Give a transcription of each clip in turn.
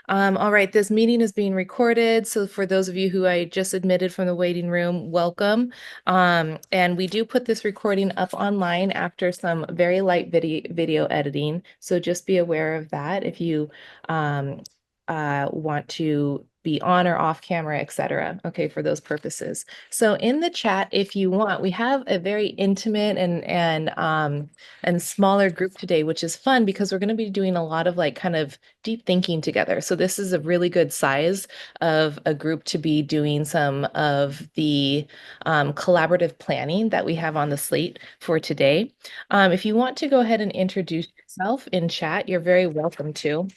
All right, this meeting is being recorded. So for those of you who I just admitted from the waiting room, welcome. And we do put this recording up online after some very light video editing. So just be aware of that if you um, want to be on or off camera, etc. Okay, for those purposes. So in the chat, if you want, we have a very intimate and smaller group today, which is fun because we're going to be doing a lot of like kind of deep thinking together. So this is a really good size of a group to be doing some of the collaborative planning that we have on the slate for today. If you want to go ahead and introduce yourself in chat, you're very welcome to.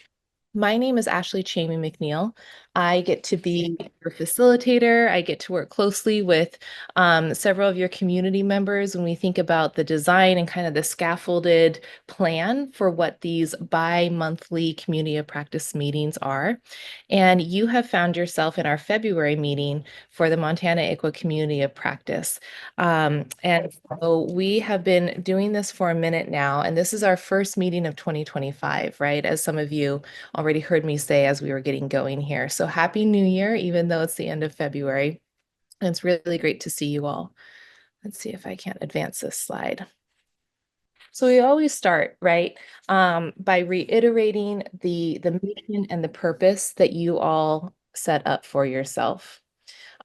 My name is Ashley Chamey McNeil. I get to be your facilitator. I get to work closely with several of your community members when we think about the design and kind of the scaffolded plan for what these bi-monthly community of practice meetings are. And you have found yourself in our February meeting for the Montana ICWA Community of Practice. And so we have been doing this for a minute now, and this is our first meeting of 2025, right? As some of you already heard me say as we were getting going here. So Happy New Year, even though it's the end of February. And it's really great to see you all. Let's see if I can't advance this slide. So we always start, right, by reiterating the mission and the purpose that you all set up for yourself.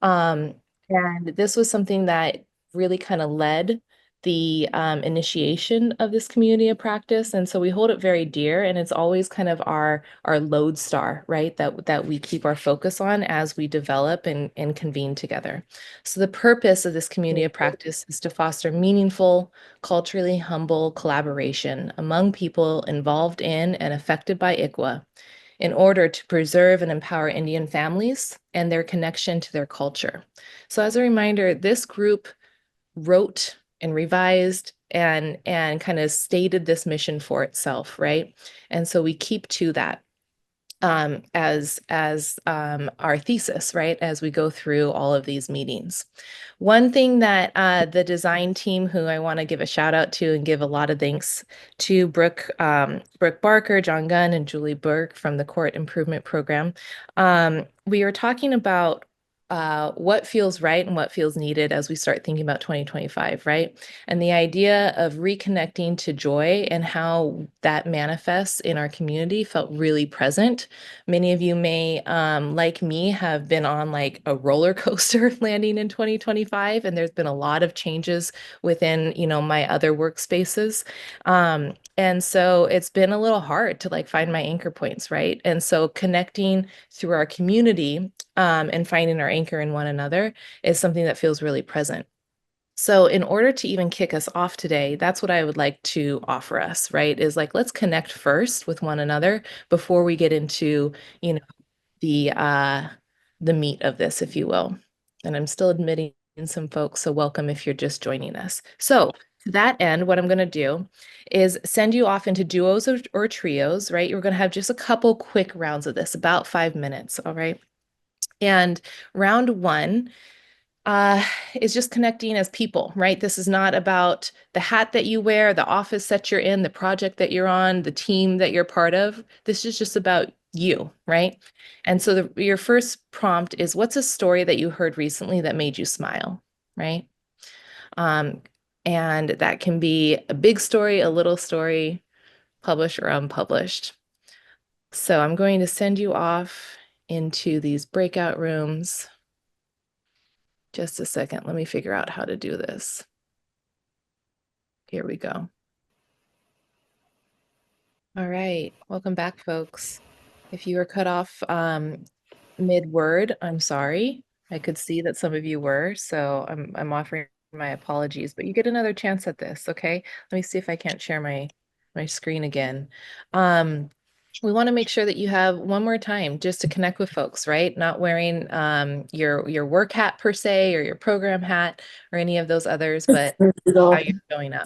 Um, and this was something that really kind of led the initiation of this community of practice. And so we hold it very dear, and it's always kind of our lodestar, right? That we keep our focus on as we develop and convene together. So the purpose of this community of practice is to foster meaningful, culturally humble collaboration among people involved in and affected by ICWA in order to preserve and empower Indian families and their connection to their culture. So as a reminder, this group wrote and revised and kind of stated this mission for itself, right? And so we keep to that as our thesis, right? As we go through all of these meetings. One thing that the design team, who I want to give a shout out to and give a lot of thanks to Brooke Barker, John Gunn, and Julie Burke from the Court Improvement Program. We are talking about what feels right and what feels needed as we start thinking about 2025, right? And the idea of reconnecting to joy and how that manifests in our community felt really present. Many of you may, like me, have been on like a roller coaster landing in 2025, and there's been a lot of changes within, my other workspaces. And so it's been a little hard to like find my anchor points, right? And so connecting through our community and finding our anchor in one another is something that feels really present. So in order to even kick us off today, that's what I would like to offer us, right? Is like, let's connect first with one another before we get into, you know, the uh the meat of this, if you will. And I'm still admitting some folks, so welcome if you're just joining us. So to that end, what I'm going to do is send you off into duos or trios, right? You're going to have just a couple quick rounds of this, about 5 minutes, all right? And round one is just connecting as people, right? This is not about the hat that you wear, the office that you're in, the project that you're on, the team that you're part of. This is just about you, right? And so your first prompt is, what's a story that you heard recently that made you smile, right? Um, and that can be a big story, a little story, published or unpublished. So I'm going to send you off into these breakout rooms. Just a second, let me figure out how to do this. Here we go. All right, welcome back, folks. If you were cut off mid-word, I'm sorry. I could see that some of you were, so I'm offering my apologies, but you get another chance at this, okay? Let me see if I can't share my screen again. We want to make sure that you have one more time just to connect with folks, right? Not wearing your work hat per se or your program hat or any of those others, but how you're showing up.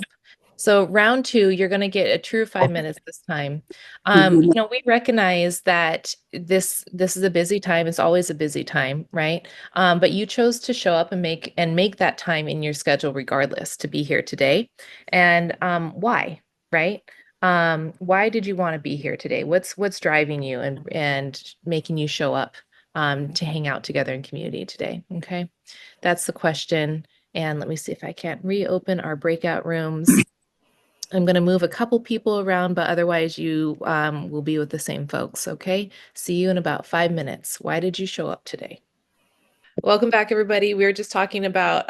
So round two, you're going to get a true 5 minutes this time. We recognize that this is a busy time. It's always a busy time, right? But you chose to show up and make that time in your schedule regardless to be here today. And why, right? Why did you want to be here today? What's driving you and making you show up to hang out together in community today? Okay, that's the question. And let me see if I can't reopen our breakout rooms. I'm going to move a couple people around, but otherwise you will be with the same folks. Okay, see you in about 5 minutes. Why did you show up today? Welcome back, everybody. We were just talking about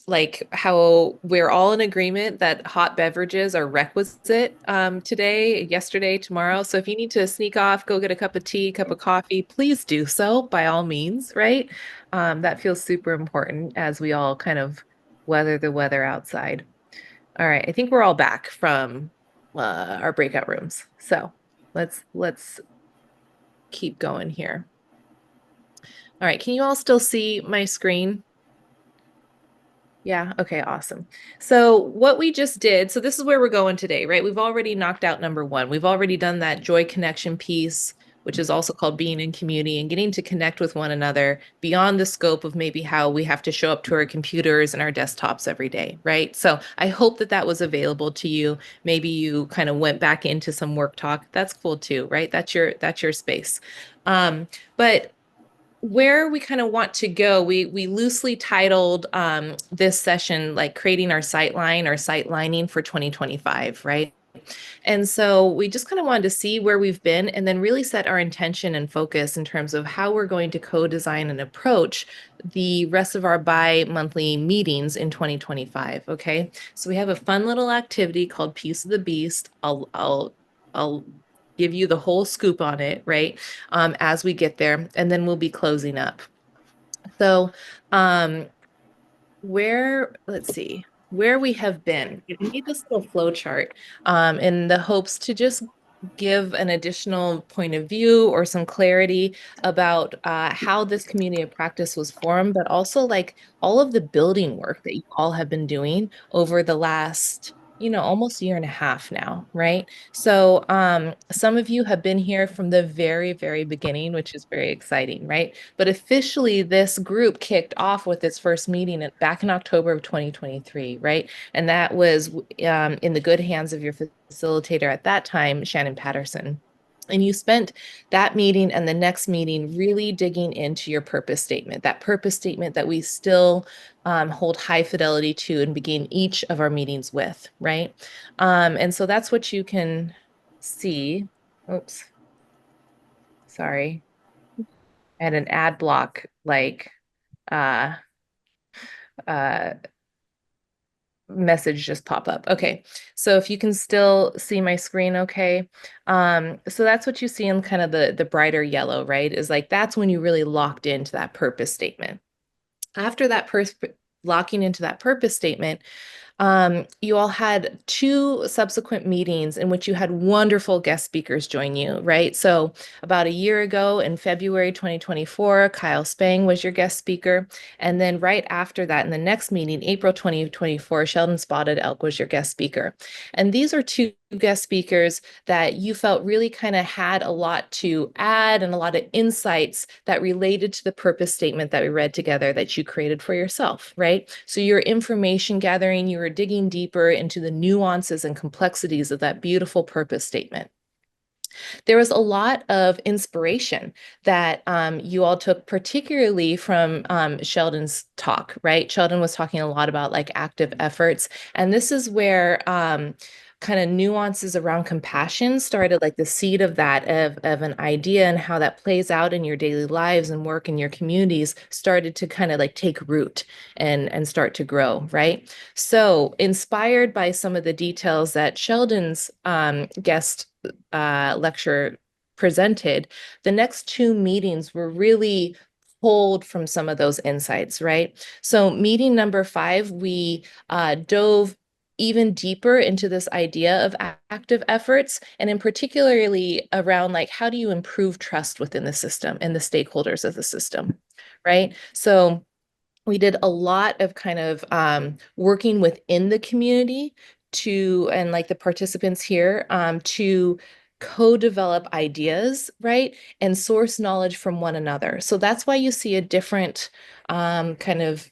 like how we're all in agreement that hot beverages are requisite today, yesterday, tomorrow. So if you need to sneak off, go get a cup of tea, cup of coffee, please do so by all means, right? That feels super important as we all kind of weather the weather outside. All right, I think we're all back from our breakout rooms. So let's keep going here. All right, can you all still see my screen? Yeah, okay, awesome. So what we just did, so this is where we're going today, right? We've already knocked out number one. We've already done that joy connection piece, which is also called being in community and getting to connect with one another beyond the scope of maybe how we have to show up to our computers and our desktops every day, right? So I hope that that was available to you. Maybe you kind of went back into some work talk. That's cool too, right? That's your space. But where we kind of want to go, we loosely titled this session like creating our sightline or sightlining for 2025, right? And so we just kind of wanted to see where we've been and then really set our intention and focus in terms of how we're going to co-design and approach the rest of our bi-monthly meetings in 2025. Okay. So we have a fun little activity called Piece of the Beast. I'll give you the whole scoop on it, right? As we get there, and then we'll be closing up. So um, let's see, where we have been. We need this little flow chart in the hopes to just give an additional point of view or some clarity about how this community of practice was formed, but also like all of the building work that you all have been doing over the last almost a year and a half now, right? So some of you have been here from the very, very beginning, which is very exciting, right? But officially, this group kicked off with its first meeting back in October of 2023, right? And that was in the good hands of your facilitator at that time, Shannon Patterson. And you spent that meeting and the next meeting really digging into your purpose statement, that purpose statement that we still hold high fidelity to and begin each of our meetings with, right? And so that's what you can see. Oops, sorry. I had an ad block like uh uh message just pop up. Okay. So if you can still see my screen, okay. So that's what you see in kind of the brighter yellow, right? Is like that's when you really locked into that purpose statement. After that locking into that purpose statement, you all had two subsequent meetings in which you had wonderful guest speakers join you, right? So about a year ago in February 2024, Kyle Spang was your guest speaker. And then right after that, in the next meeting, April 2024, Sheldon Spotted Elk was your guest speaker. And these are two guest speakers that you felt really kind of had a lot to add and a lot of insights that related to the purpose statement that we read together that you created for yourself, right? So your information gathering, you were digging deeper into the nuances and complexities of that beautiful purpose statement. There was a lot of inspiration that you all took, particularly from Sheldon's talk, right? Sheldon was talking a lot about like active efforts. And this is where kind of nuances around compassion started, like the seed of that, of an idea and how that plays out in your daily lives and work in your communities started to kind of like take root and start to grow, right? So inspired by some of the details that Sheldon's guest lecture presented, the next two meetings were really pulled from some of those insights, right? So meeting number 5, we dove even deeper into this idea of active efforts, and in particularly around like how do you improve trust within the system and the stakeholders of the system, right? So we did a lot of kind of working within the community and like the participants here to co-develop ideas, right? And source knowledge from one another. So that's why you see a different kind of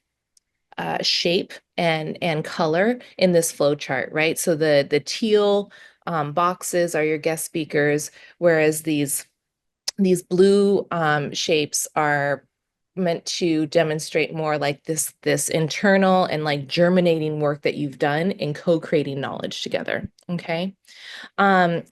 shape and color in this flow chart, right? So the teal boxes are your guest speakers, whereas these blue shapes are meant to demonstrate more like this internal and like germinating work that you've done in co-creating knowledge together. Okay.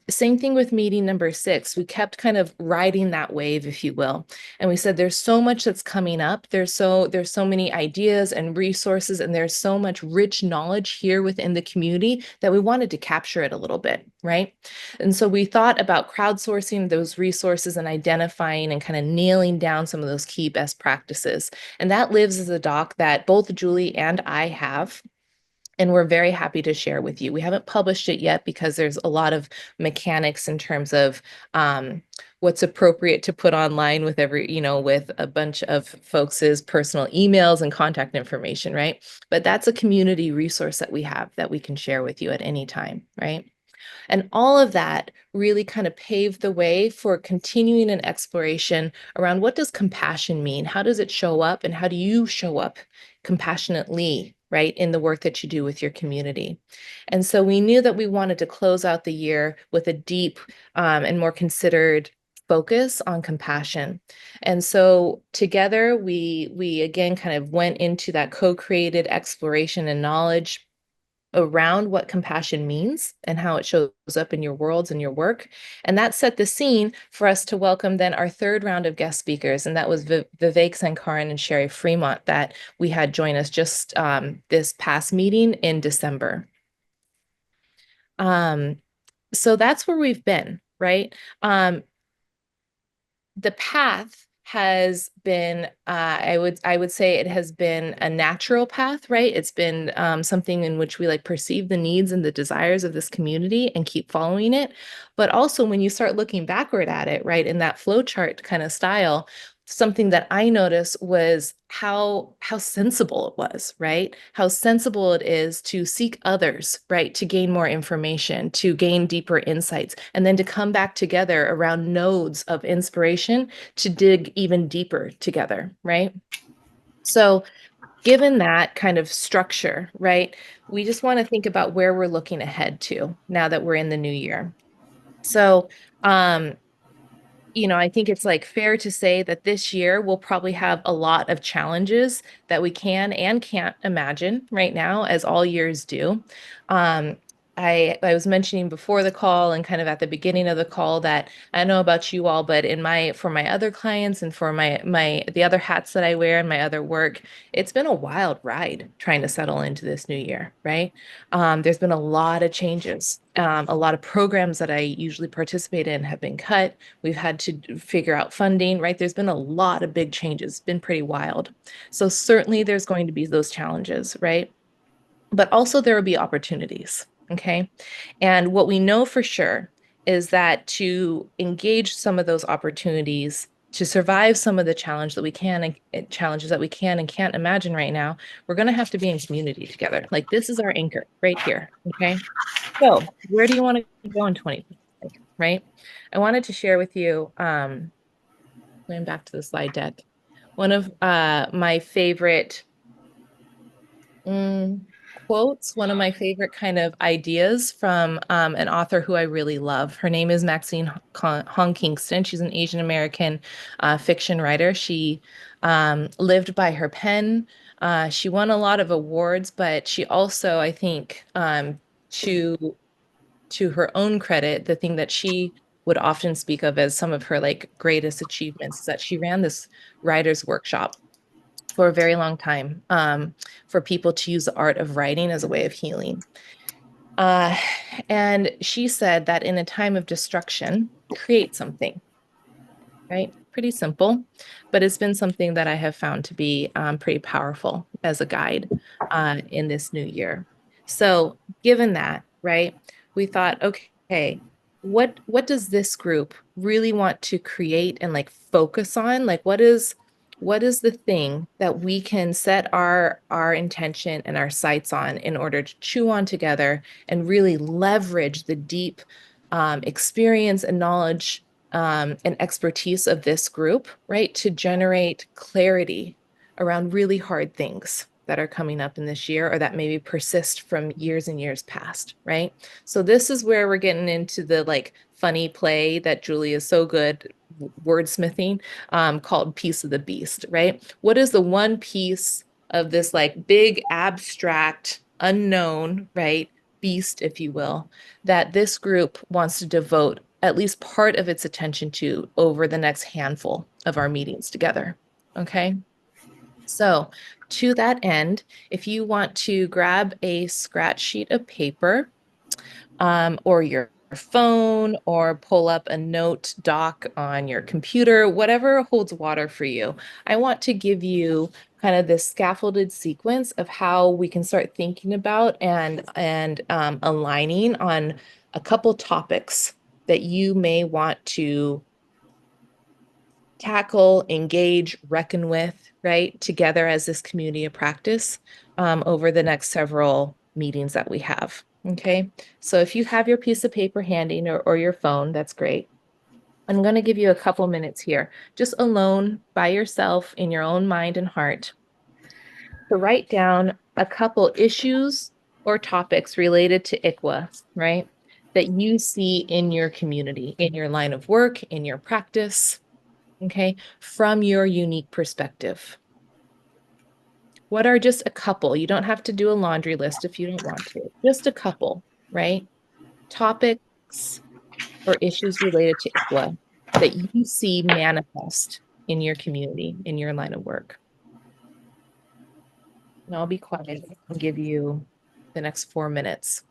Same thing with meeting number 6. We kept kind of riding that wave, if you will. And we said there's so much that's coming up. There's so many ideas and resources, and there's so much rich knowledge here within the community that we wanted to capture it a little bit, right? And so we thought about crowdsourcing those resources and identifying and kind of nailing down some of those key best practices. And that lives as a doc that both Julie and I have, and we're very happy to share with you. We haven't published it yet because there's a lot of mechanics in terms of what's appropriate to put online with with a bunch of folks' personal emails and contact information, right? But that's a community resource that we have that we can share with you at any time, right? And all of that really kind of paved the way for continuing an exploration around what does compassion mean? How does it show up? And how do you show up compassionately, right, in the work that you do with your community? And so we knew that we wanted to close out the year with a deep and more considered focus on compassion. And so together we again kind of went into that co-created exploration and knowledge around what compassion means and how it shows up in your worlds and your work. And that set the scene for us to welcome then our third round of guest speakers. And that was Vivek Sankaran and Sherry Fremont that we had join us just this past meeting in December. So that's where we've been, right? The path has been, I would say it has been a natural path, right? It's been something in which we like perceive the needs and the desires of this community and keep following it. But also when you start looking backward at it, right, in that flow chart kind of style, something that I noticed was how sensible it was, right? How sensible it is to seek others, right? To gain more information, to gain deeper insights, and then to come back together around nodes of inspiration to dig even deeper together, right? So given that kind of structure, right, we just want to think about where we're looking ahead to now that we're in the new year. So, I think it's like fair to say that this year we'll probably have a lot of challenges that we can and can't imagine right now, as all years do. Um, I was mentioning before the call and kind of at the beginning of the call that I don't know about you all, but for my other clients and for the other hats that I wear and my other work, it's been a wild ride trying to settle into this new year, right? There's been a lot of changes. A lot of programs that I usually participate in have been cut. We've had to figure out funding, right? There's been a lot of big changes. It's been pretty wild. So certainly there's going to be those challenges, right? But also there will be opportunities, okay? And what we know for sure is that to engage some of those opportunities, to survive some of the challenges that we can and can't imagine right now, we're going to have to be in community together. Like this is our anchor right here, okay? So where do you want to go in 2026, right? I wanted to share with you, going back to the slide deck, one of my favorite quotes, one of my favorite kind of ideas from an author who I really love. Her name is Maxine Hong Kingston. She's an Asian American fiction writer. She lived by her pen. She won a lot of awards, but she also, I think, to her own credit, the thing that she would often speak of as some of her like greatest achievements is that she ran this writer's workshop for a very long time for people to use the art of writing as a way of healing. And she said that in a time of destruction, create something, right? Pretty simple, but it's been something that I have found to be pretty powerful as a guide in this new year. So given that, right, we thought, okay, what does this group really want to create and like focus on? Like what is the thing that we can set our intention and our sights on in order to chew on together and really leverage the deep experience and knowledge and expertise of this group, right, to generate clarity around really hard things, that are coming up in this year or that maybe persist from years and years past, right? So this is where we're getting into the like funny play that Julie is so good wordsmithing, called Piece of the Beast, right? What is the one piece of this like big abstract unknown, right, beast, if you will, that this group wants to devote at least part of its attention to over the next handful of our meetings together? Okay. So to that end, if you want to grab a scratch sheet of paper, or your phone, or pull up a note doc on your computer, whatever holds water for you, I want to give you kind of this scaffolded sequence of how we can start thinking about and aligning on a couple topics that you may want to tackle, engage, reckon with, right, together as this community of practice, over the next several meetings that we have. Okay, so if you have your piece of paper handy or your phone, that's great. I'm going to give you a couple minutes here, just alone by yourself in your own mind and heart, to write down a couple issues or topics related to ICWA, right, that you see in your community, in your line of work, in your practice, okay, from your unique perspective. What are just a couple? You don't have to do a laundry list if you don't want to. Just a couple, right? Topics or issues related to ICWA that you see manifest in your community, in your line of work. And I'll be quiet and give you the next 4 minutes.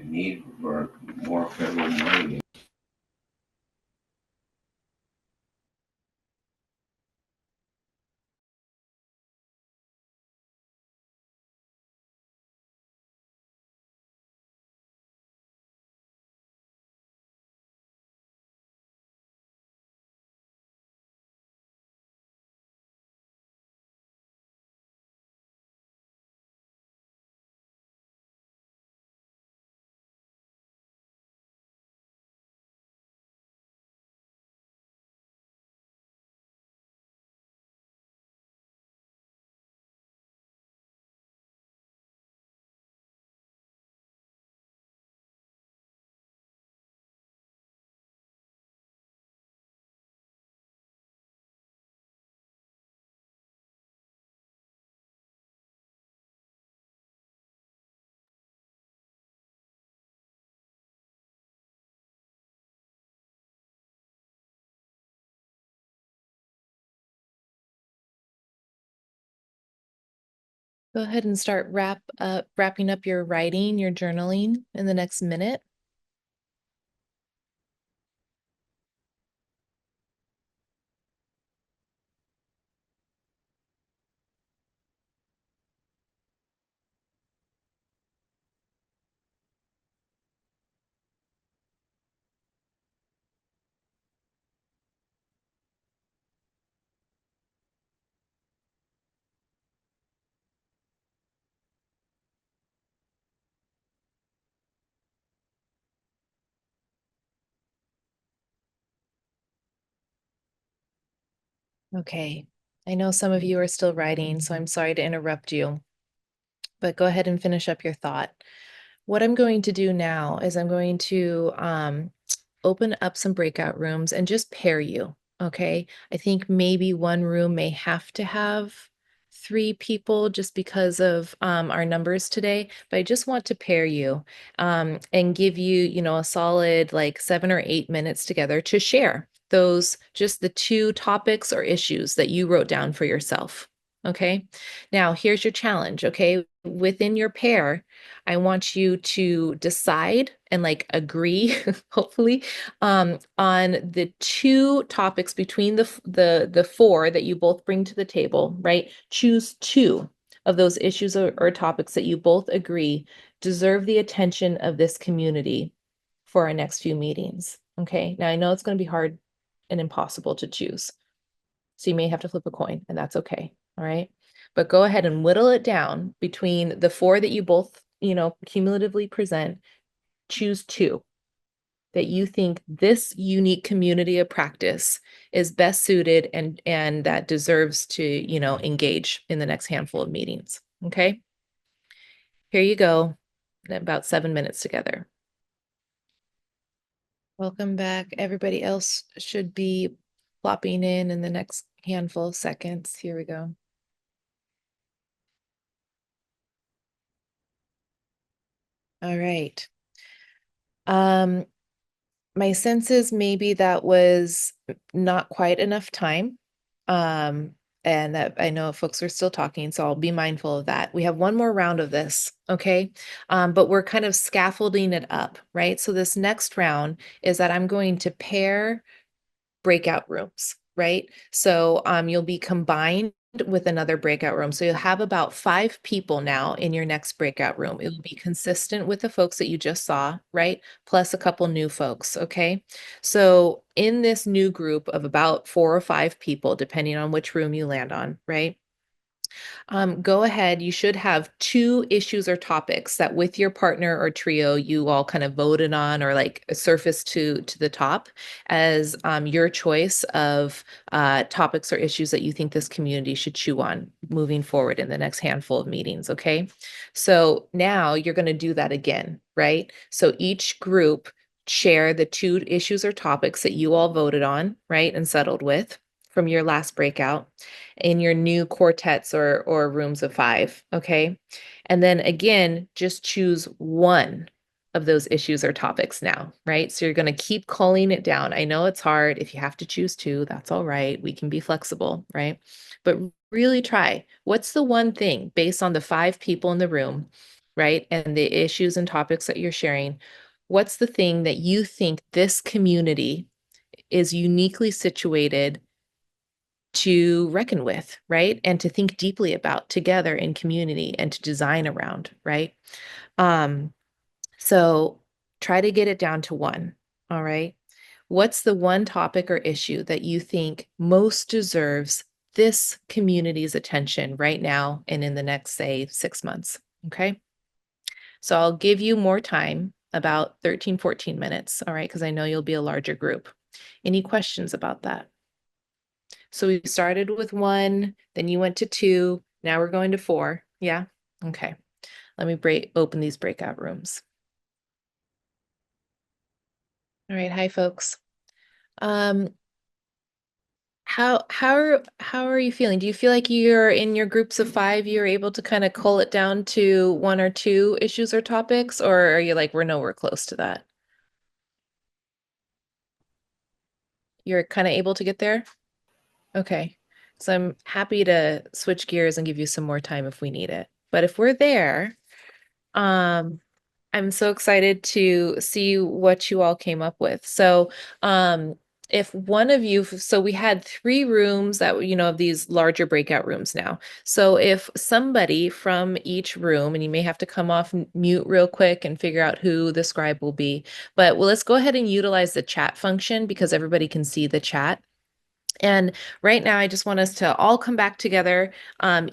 Need for more federal money. Go ahead and start wrapping up your writing, your journaling in the next minute. Okay. I know some of you are still writing, so I'm sorry to interrupt you, but go ahead and finish up your thought. What I'm going to do now is I'm going to open up some breakout rooms and just pair you. Okay. I think maybe one room may have to have 3 people just because of our numbers today, but I just want to pair you and give you, a solid like 7 or 8 minutes together to share those, just the 2 topics or issues that you wrote down for yourself. Okay. Now here's your challenge. Okay. Within your pair, I want you to decide and like agree, hopefully, on the 2 topics between the 4 that you both bring to the table, right? Choose 2 of those issues or topics that you both agree deserve the attention of this community for our next few meetings. Okay. Now I know it's going to be hard and impossible to choose. So you may have to flip a coin, and that's okay. All right. But go ahead and whittle it down between the 4 that you both, cumulatively present. Choose 2 that you think this unique community of practice is best suited and that deserves to, engage in the next handful of meetings. Okay. Here you go. About 7 minutes together. Welcome back. Everybody else should be plopping in the next handful of seconds. Here we go. All right. My sense is maybe that was not quite enough time. And that I know folks are still talking, so I'll be mindful of that. We have one more round of this, okay? But we're kind of scaffolding it up, right? So this next round is that I'm going to pair breakout rooms, right? So you'll be combined with another breakout room. So you'll have about 5 people now in your next breakout room. It will be consistent with the folks that you just saw, right? Plus a couple new folks, okay? So in this new group of about 4 or 5 people, depending on which room you land on, right? Go ahead. You should have 2 issues or topics that with your partner or trio you all kind of voted on or like surface to the top as your choice of topics or issues that you think this community should chew on moving forward in the next handful of meetings. Okay. So now you're going to do that again, right? So each group share the 2 issues or topics that you all voted on, right? And settled with from your last breakout in your new quartets or rooms of 5, okay? And then again, just choose one of those issues or topics now, right? So you're going to keep culling it down. I know it's hard. If you have to choose 2, that's all right. We can be flexible, right? But really try. What's the one thing based on the 5 people in the room, right? And the issues and topics that you're sharing, what's the thing that you think this community is uniquely situated to reckon with, right? And to think deeply about together in community and to design around, right? Um, so try to get it down to 1. All right. What's the one topic or issue that you think most deserves this community's attention right now and in the next, say, 6 months? Okay. So I'll give you more time, about 13, 14 minutes. All right. Because I know you'll be a larger group. Any questions about that? So we started with 1, then you went to 2, now we're going to 4. Yeah? Okay. Let me open these breakout rooms. All right, hi folks. Um, how are you feeling? Do you feel like you're in your groups of 5, you're able to kind of cull it down to 1 or 2 issues or topics, or are you like, we're nowhere close to that? You're kind of able to get there? Okay. So I'm happy to switch gears and give you some more time if we need it. But if we're there, Um, I'm so excited to see what you all came up with. So, if one of you, so we had 3 rooms that, of these larger breakout rooms now. So if somebody from each room, and you may have to come off mute real quick and figure out who the scribe will be, but let's go ahead and utilize the chat function because everybody can see the chat. And right now, I just want us to all come back together.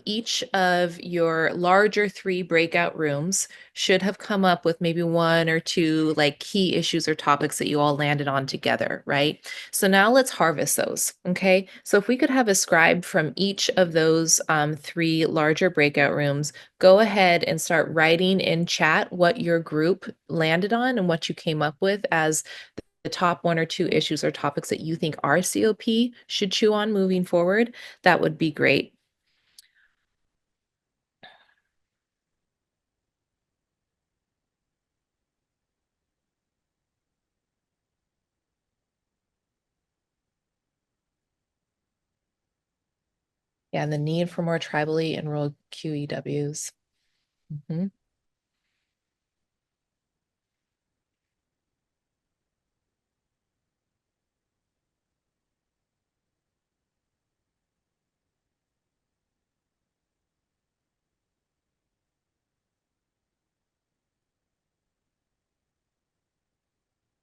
Each of your larger 3 breakout rooms should have come up with maybe 1 or 2 like key issues or topics that you all landed on together, right? So now let's harvest those, okay? So if we could have a scribe from each of those 3 larger breakout rooms, go ahead and start writing in chat what your group landed on and what you came up with as the top 1 or 2 issues or topics that you think our COP should chew on moving forward, that would be great. Yeah, and the need for more tribally enrolled QEWs. Mhm.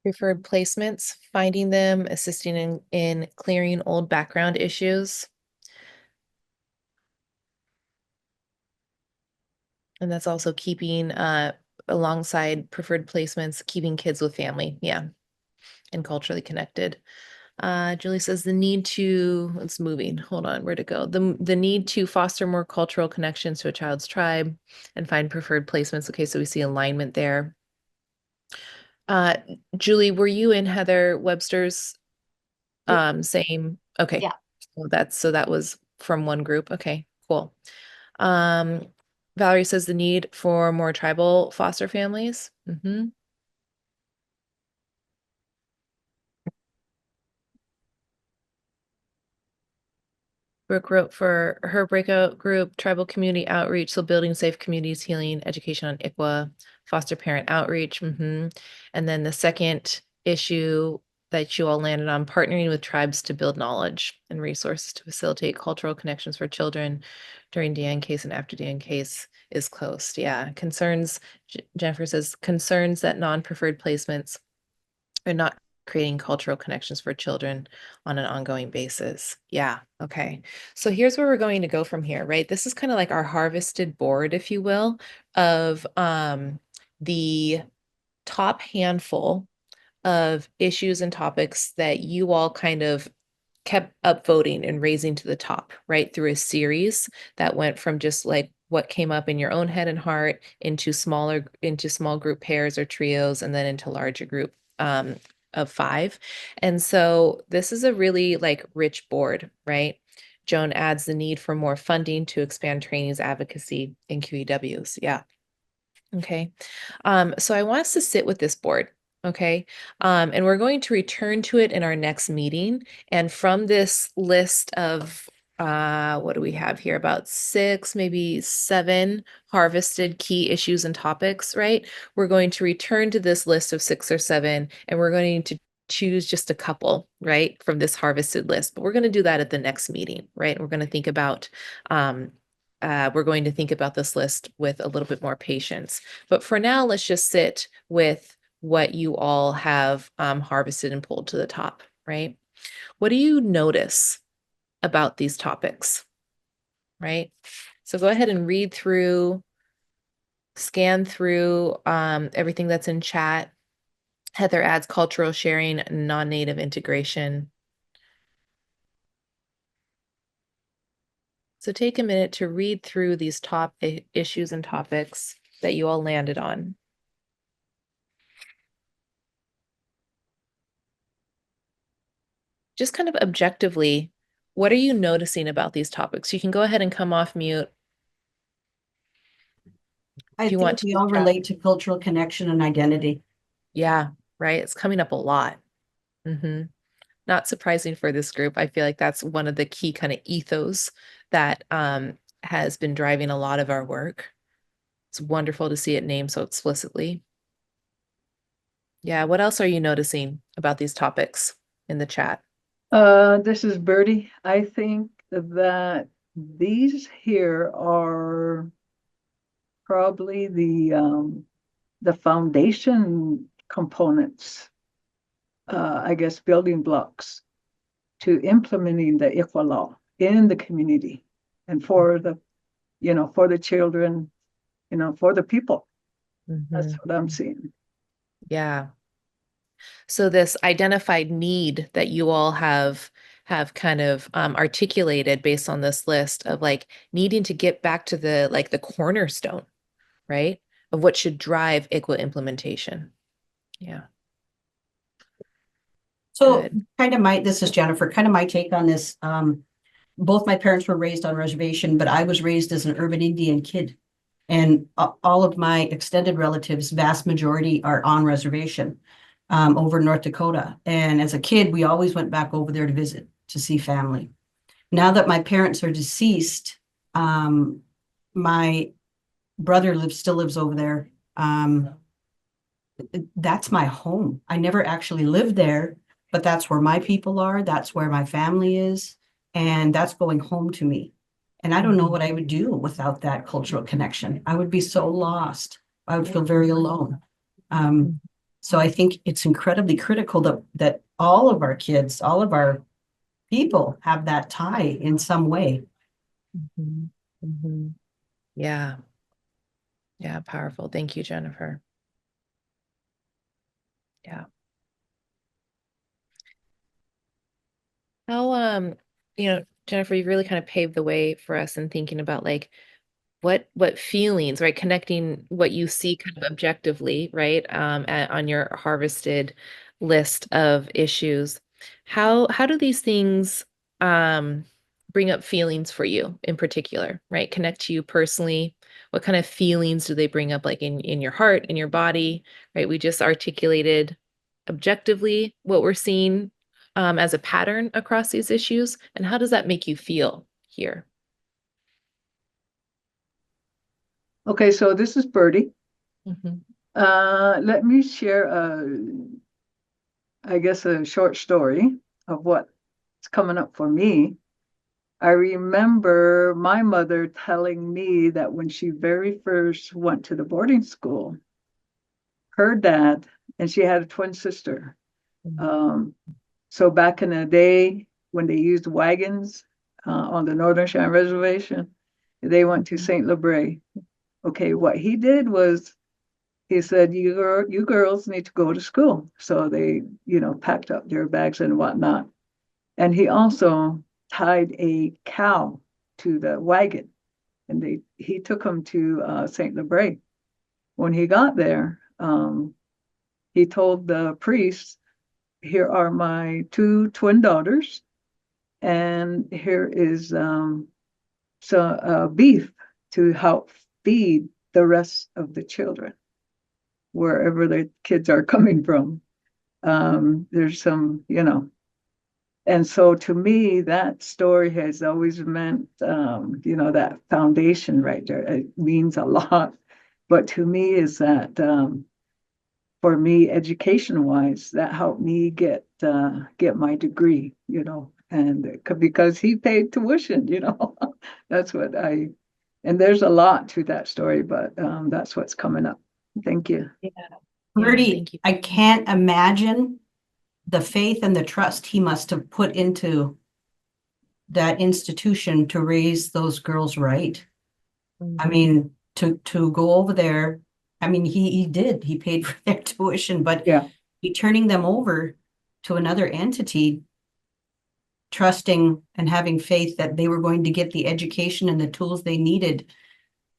Preferred placements, finding them, assisting in clearing old background issues. And that's also keeping alongside preferred placements, keeping kids with family, yeah, and culturally connected. Julie says the need to, it's moving, hold on, where'd it go? The need to foster more cultural connections to a child's tribe and find preferred placements. Okay, so we see alignment there. Uh, Julie, were you in Heather Webster's same? Okay, Yeah. so that was from one group. Okay, cool. Um, Valerie says the need for more tribal foster families. Brooke wrote for her breakout group, tribal community outreach, so building safe communities, healing, education on ICWA, foster parent outreach. And then the second issue that you all landed on, partnering with tribes to build knowledge and resources to facilitate cultural connections for children during DNCase and after DNCase is closed. Yeah, concerns, Jennifer says, concerns that non-preferred placements are not creating cultural connections for children on an ongoing basis. Yeah, okay. So here's where we're going to go from here, right? This is kind of like our harvested board, if you will, of the top handful of issues and topics that you all kind of kept upvoting and raising to the top, right? Through a series that went from just like what came up in your own head and heart into small group pairs or trios, and then into larger group of 5. And so this is a really like rich board, right? Joan adds the need for more funding to expand trainings, advocacy, and QEWs. Yeah. Okay. So I want us to sit with this board. Okay. And we're going to return to it in our next meeting. And from this list of what do we have here? About 6, maybe 7 harvested key issues and topics, right? We're going to return to this list of 6 or 7, and we're going to choose just a couple, right, from this harvested list. But we're going to do that at the next meeting, right? We're going to think about this list with a little bit more patience. But for now, let's just sit with what you all have harvested and pulled to the top, right? What do you notice about these topics, right? So go ahead and read through, scan through everything that's in chat. Heather adds cultural sharing, non-native integration. So take a minute to read through these top issues and topics that you all landed on. Just kind of objectively, what are you noticing about these topics? You can go ahead and come off mute I if you want think to. we all relate to cultural connection and identity. Yeah, right. It's coming up a lot. Not surprising for this group. I feel like that's one of the key kind of ethos that has been driving a lot of our work. It's wonderful to see it named so explicitly. Yeah, what else are you noticing about these topics in the chat? This is Birdie. I think that these here are probably the foundation components, I guess, building blocks to implementing the ICWA law in the community and for for the children, for the people. That's what I'm seeing. Yeah. So this identified need that you all have kind of articulated based on this list of like needing to get back to the cornerstone, right? Of what should drive ICWA implementation. Yeah. So Good. this is Jennifer, kind of my take on this. Both my parents were raised on reservation, but I was raised as an urban Indian kid. And all of my extended relatives, vast majority, are on reservation over in North Dakota. And as a kid, we always went back over there to visit, to see family. Now that my parents are deceased, my brother still lives over there. That's my home. I never actually lived there, but that's where my people are. That's where my family is. And that's going home to me. And I don't know what I would do without that cultural connection. I would be so lost. I would feel very alone. So I think it's incredibly critical that all of our kids, all of our people have that tie in some way. Mhm. Mhm. Yeah. Yeah, powerful. Thank you, Jennifer. Yeah. How, Jennifer, you really kind of paved the way for us in thinking about like what feelings, right? Connecting what you see kind of objectively, right? On your harvested list of issues. How do these things um bring up feelings for you in particular, right? Connect to you personally. What kind of feelings do they bring up like in your heart, in your body, right? We just articulated objectively what we're seeing as a pattern across these issues. And how does that make you feel here? Okay, so this is Birdie. Mhm. Let me share I guess a short story of what's coming up for me. I remember my mother telling me that when she very first went to the boarding school, her dad, and she had a twin sister. Um, so back in the day when they used wagons on the Northern Cheyenne Reservation, they went to St. Labray. Okay, what he did was he said, you girls need to go to school. So they, packed up their bags and whatnot. And he also tied a cow to the wagon, and he took them to St. Labray. When he got there, he told the priest, "Here are my two twin daughters, and here is some beef to help feed the rest of the children, wherever the kids are coming from." There's some. And so to me, that story has always meant, that foundation right there. It means a lot. But to me, is that for me, education wise, that helped me get my degree, and because he paid tuition. That's what and there's a lot to that story, but that's what's coming up. Thank you. Yeah, yeah, Birdie, thank you. I can't imagine the faith and the trust he must have put into that institution to raise those girls right. I Mhm. mean, to go over there, I mean, he paid for their tuition, but Yeah, he turning them over to another entity, trusting and having faith that they were going to get the education and the tools they needed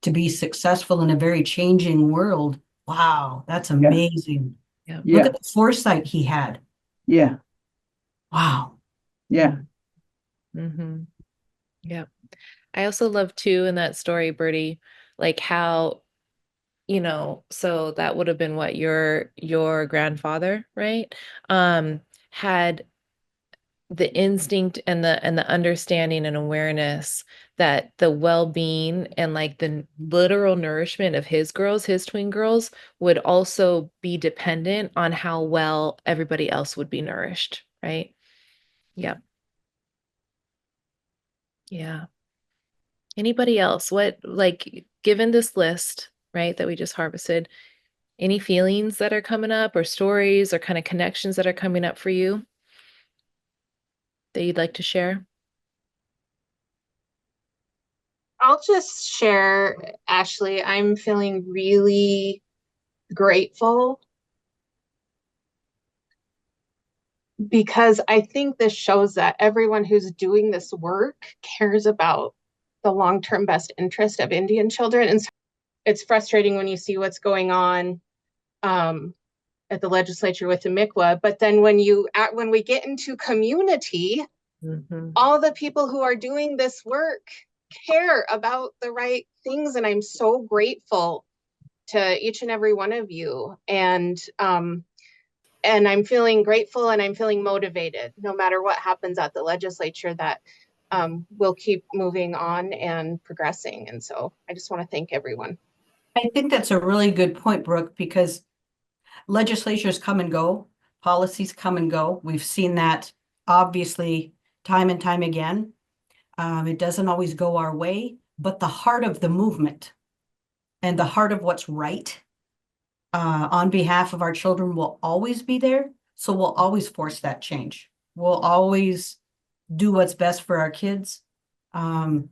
to be successful in a very changing world. Wow, that's yeah, amazing. Yeah. Look yeah, at the foresight he had. yeah, Wow. yeah, Mm-hmm. Yeah. I also love too in that story, Bertie, like how, so that would have been what your grandfather, right? Had the instinct and the understanding and awareness that the well-being and like the literal nourishment of his girls, his twin girls, would also be dependent on how well everybody else would be nourished, right? Yeah. Yeah. Anybody else? What, like, given this list, right, that we just harvested, any feelings that are coming up or stories or kind of connections that are coming up for you that you'd like to share? I'll just share, Ashley, I'm feeling really grateful because I think this shows that everyone who's doing this work cares about the long-term best interest of Indian children. And so it's frustrating when you see what's going on at the legislature with the MICWA, but then when we get into community, Mhm. all the people who are doing this work care about the right things, and I'm so grateful to each and every one of you. And I'm feeling grateful and I'm feeling motivated no matter what happens at the legislature that we'll keep moving on and progressing. And so I just want to thank everyone. I think that's a really good point, Brooke, because legislatures come and go, policies come and go. We've seen that obviously time and time again. It doesn't always go our way, but the heart of the movement and the heart of what's right on behalf of our children will always be there. So we'll always force that change. We'll always do what's best for our kids. And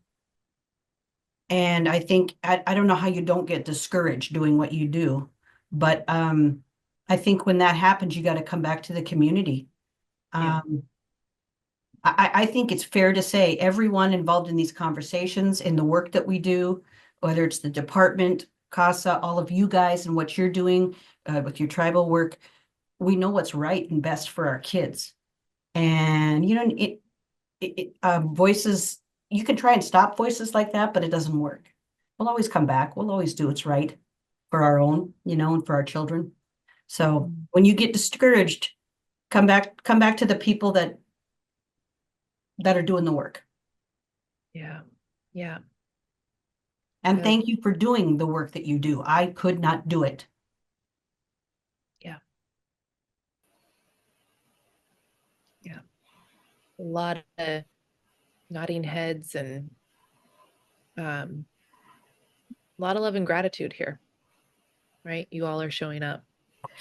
I think, I don't know how you don't get discouraged doing what you do, but I think when that happens, you got to come back to the community. Yeah. I think it's fair to say everyone involved in these conversations, in the work that we do, whether it's the department, CASA, all of you guys and what you're doing with your tribal work, we know what's right and best for our kids. And, voices, you can try and stop voices like that, but it doesn't work. We'll always come back. We'll always do what's right for our own, and for our children. So when you get discouraged, come back to the people that are doing the work. Yeah. Yeah. And Good. thank you for doing the work that you do. I could not do it. Yeah. Yeah. A lot of nodding heads and a lot of love and gratitude here, right? You all are showing up.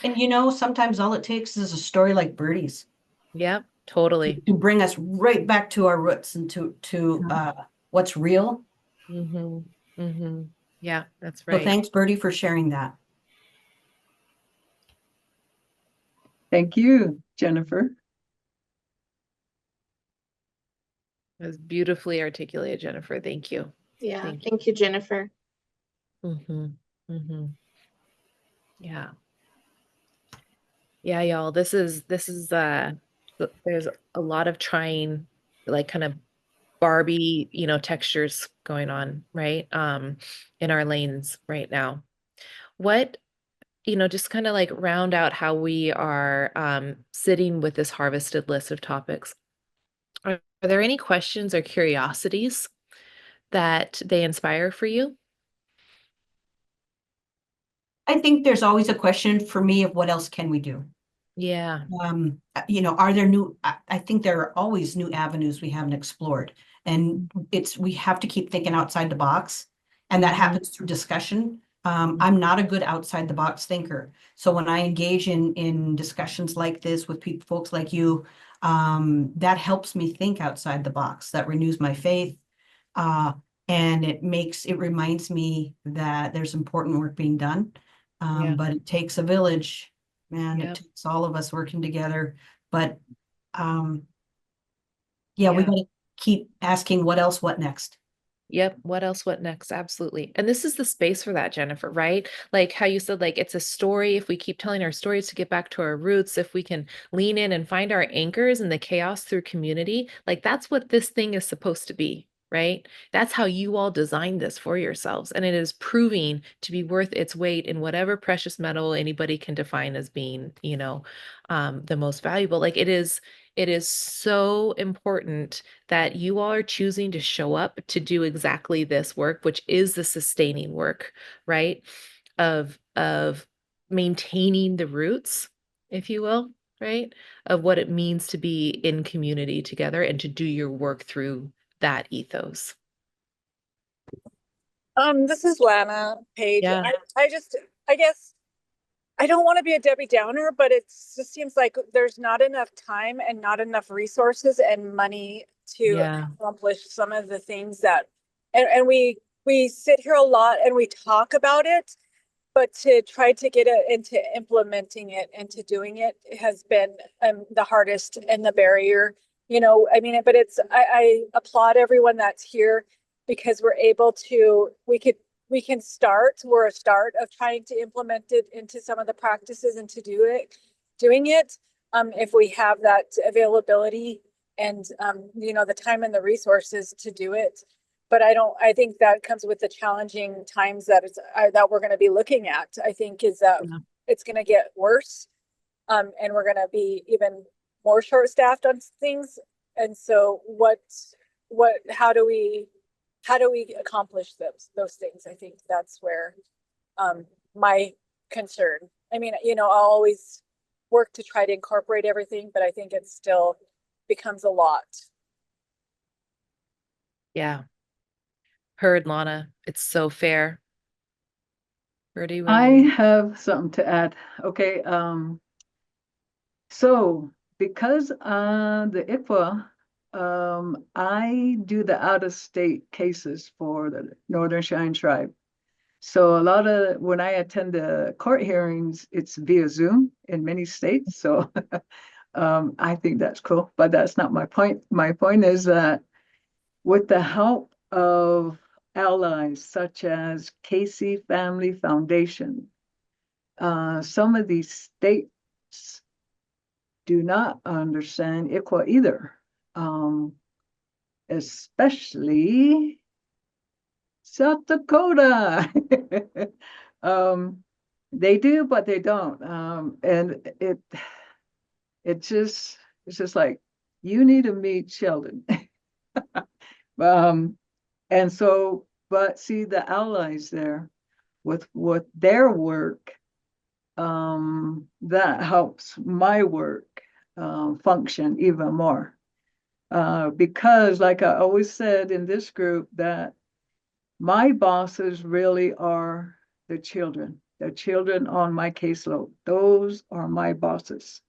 And sometimes all it takes is a story like Birdie's Yeah, totally. to bring us right back to our roots and to what's real. Mm-hmm. Mm-hmm. Yeah, that's So right. thanks, Birdie, for sharing that. Thank you, Jennifer. It was beautifully articulated, Jennifer. Thank you. Yeah, Thank thank you, Jennifer. Mm-hmm. Mm-hmm. Yeah. Yeah, y'all. There's a lot of trying, like kind of Barbie, textures going on, right? In our lanes right now. What, just kind of like round out how we are sitting with this harvested list of topics. Are there any questions or curiosities that they inspire for you? I think there's always a question for me of what else can we do? Yeah. Are there I think there are always new avenues we haven't explored. And we have to keep thinking outside the box. And that Mhm. happens through discussion. I'm not a good outside the box thinker. So when I engage in discussions like this with folks like you, that helps me think outside the box. That renews my faith. And it reminds me that there's important work being done. Yeah. But it takes a village, man. It Yep. takes all of us working together. But we Yeah. gotta keep asking what else, what next? Yep. What else? What next? Absolutely. And this is the space for that, Jennifer, right? Like how you said, like it's a story. If we keep telling our stories to get back to our roots, if we can lean in and find our anchors in the chaos through community, like that's what this thing is supposed to be, right? That's how you all designed this for yourselves. And it is proving to be worth its weight in whatever precious metal anybody can define as being, the most valuable. Like it is so important that you all are choosing to show up to do exactly this work, which is the sustaining work, right? Of maintaining the roots, if you will, right? Of what it means to be in community together and to do your work through that ethos. This is Lana Page. Yeah. I guess I don't want to be a Debbie Downer, but it just seems like there's not enough time and not enough resources and money to Yeah. accomplish some of the things that, and we sit here a lot and we talk about it, but to try to get it into implementing it and to doing it has been the hardest and the barrier. I mean, but I applaud everyone that's here because we can start. We're a start of trying to implement it into some of the practices and doing it. If we have that availability and the time and the resources to do it. But I think that comes with the challenging times that we're going to be looking at. I think is that Yeah. it's going to get worse, and we're going to be even more short-staffed on things. And so how do we accomplish those things? I think that's where my concern. I mean, I'll always work to try to incorporate everything, but I think it still becomes a lot. Yeah. Heard, Lana. It's so fair. Birdie, I have something to add. Okay, so because the ICWA, I do the out-of-state cases for the Northern Cheyenne Tribe. So a lot of when I attend the court hearings, it's via Zoom in many states. So I think that's cool, but that's not my point. My point is that with the help of allies such as Casey Family Foundation, some of these states do not understand ICWA either, especially South Dakota. They do, but they don't. And it's just like you need to meet Sheldon. And so, but see the allies there with their work, that helps my work function even more. Because like I always said in this group, that my bosses really are the children on my caseload. Those are my bosses.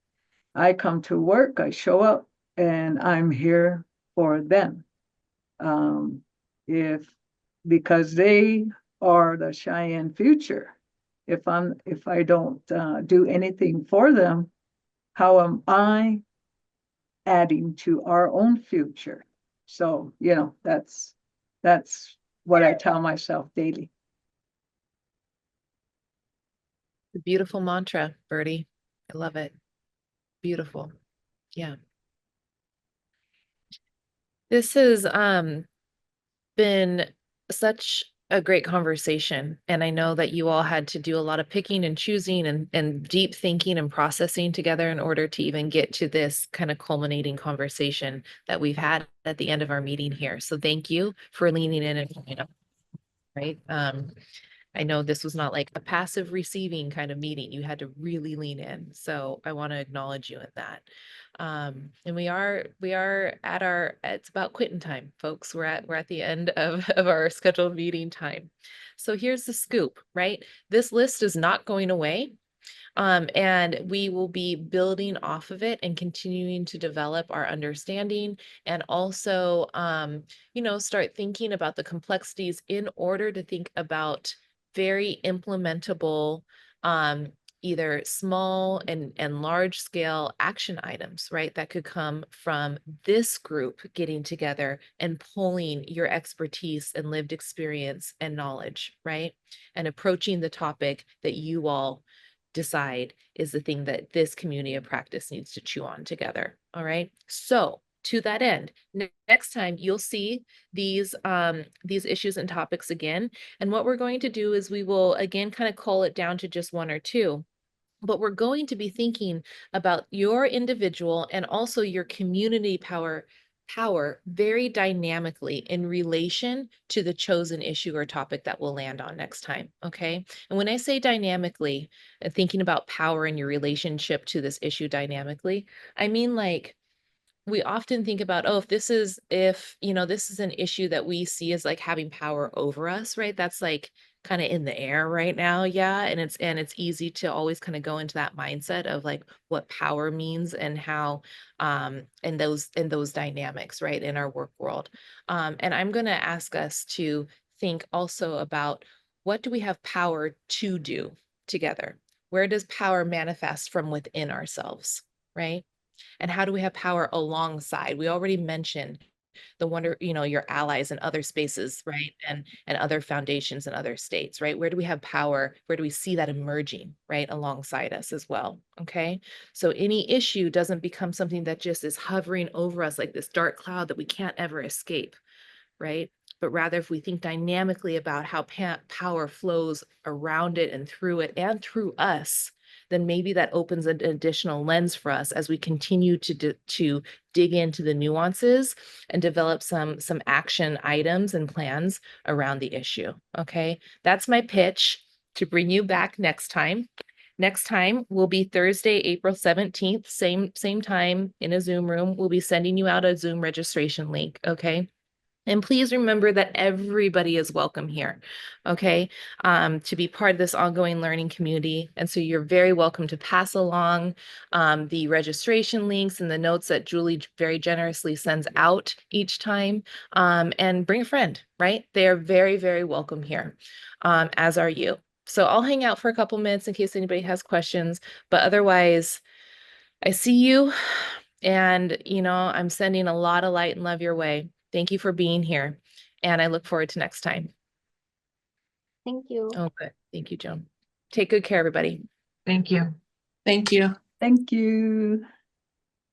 I come to work, I show up, and I'm here for them. If because they are the Cheyenne future. If I don't do anything for them, how am I adding to our own future? So, that's what I tell myself daily. The beautiful mantra, Birdie. I love it. Beautiful. Yeah. This has been such a great conversation. And I know that you all had to do a lot of picking and choosing and deep thinking and processing together in order to even get to this kind of culminating conversation that we've had at the end of our meeting here. So thank you for leaning in and coming up, right? I know this was not like a passive receiving kind of meeting. You had to really lean in. So I want to acknowledge you in that. And we are at it's about quitting time, folks. We're at the end of our scheduled meeting time. So here's the scoop, right? This list is not going away. And we will be building off of it and continuing to develop our understanding and also, start thinking about the complexities in order to think about very implementable, either small and large scale action items, right? That could come from this group getting together and pulling your expertise and lived experience and knowledge, right? And approaching the topic that you all decide is the thing that this community of practice needs to chew on together. All right. So to that end, next time you'll see these issues and topics again. And what we're going to do is we will again kind of cull it down to just one or two. But we're going to be thinking about your individual and also your community power very dynamically in relation to the chosen issue or topic that we'll land on next time. Okay. And when I say dynamically, thinking about power and your relationship to this issue dynamically, I mean like we often think about, oh, if this is an issue that we see as like having power over us, right? That's like kind of in the air right now. Yeah. And it's easy to always kind of go into that mindset of like what power means and how and those dynamics, right, in our work world. And I'm gonna ask us to think also about what do we have power to do together? Where does power manifest from within ourselves, right? And how do we have power alongside? We already mentioned your allies in other spaces, right? And other foundations in other states, right? Where do we have power? Where do we see that emerging, right? Alongside us as well. Okay. So any issue doesn't become something that just is hovering over us like this dark cloud that we can't ever escape, right? But rather, if we think dynamically about how power flows around it and through us, then maybe that opens an additional lens for us as we continue to dig into the nuances and develop some action items and plans around the issue. Okay, that's my pitch to bring you back next time. Next time will be Thursday, April 17th, same time in a Zoom room. We'll be sending you out a Zoom registration link. Okay. And please remember that everybody is welcome here, okay, to be part of this ongoing learning community. And so you're very welcome to pass along the registration links and the notes that Julie very generously sends out each time, and bring a friend, right? They are very, very welcome here, as are you. So I'll hang out for a couple minutes in case anybody has questions, but otherwise, I see you, and I'm sending a lot of light and love your way. Thank you for being here, and I look forward to next time. Thank you. Oh, good. Thank you, Joan. Take good care, everybody. Thank you. Thank you. Thank you.